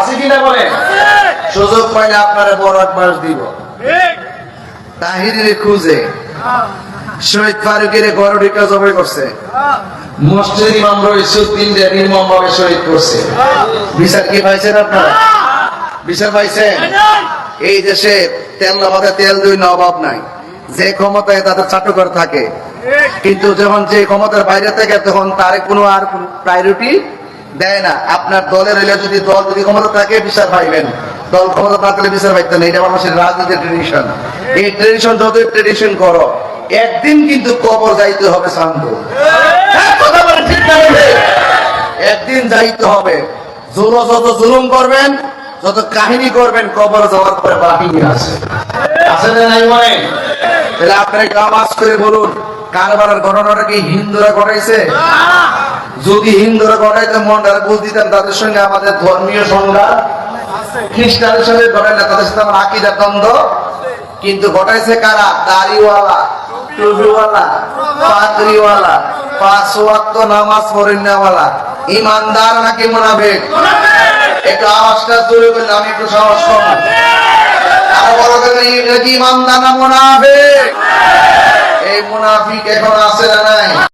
আছে কিনা বলে? সুযোগ পাইলে আপনারা বড় একবার দিব। তাহিরের খুঁজে শহীদ ফারুকের গরুটিকা জবাই করছে, মসজিদ ইমাম রইসুদ্দিন নির্মম ভাবে শহীদ করছে। বিচার কি পাইছেন আপনারা? বিচার পাইছেন? এই দেশে তেল নামাতে তেল দুই না অভাব নাই, যে ক্ষমতায় তাদের চাটুকার থাকে, কিন্তু যখন যে ক্ষমতার বাইরে থাকে তখন তার কোনো আর প্রায়োরিটি দেয় না। আপনার দলের হইলে যদি দল যদি ক্ষমতা থাকে বিচার পাইবেন, দল ক্ষমতা না থাকলে বিচার পাইতেন। এটা মানুষের রাজনীতির ট্রেডিশন। এই ট্রেডিশন যতই ট্রেডিশন করো, একদিন কিন্তু কবর যাইতে হবে। শান্ত কথা বলেন ঠিক না? একদিন যাইতে হবে। যত জুলুম করবেন, যত কাহিনী করবেন, কবর যাওয়ার পরে বাহিনী আছে না নাই মনে? তাহলে আপনারা একটু আওয়াজ করে বলুন, কারবারের ঘটনাটা কি হিন্দুরা ঘটাইছে? যদি হিন্দুরা ঘটাইতে মনটা বুঝ দিতেন, তাদের সঙ্গে আমাদের ধর্মীয় সংঘাত, খ্রিস্টানের সঙ্গে ঘটাই না, তাদের সাথে আমার আকীদার দ্বন্দ্ব। কিন্তু ঘটাইছে কারা? দাড়িওয়ালা, টুপিওয়ালা, পাগড়িওয়ালা, 5 ওয়াক্ত নামাজ পড়েনওয়ালা। ইমানদার নাকি মুনাফিক? একটু আওয়াজটা জোরে বললে আমি একটু সাহস পাবো। আরো বড় করে এটা কি ইমানদার না মুনাফিক? এই মুনাফিক এখন আছে না নাই?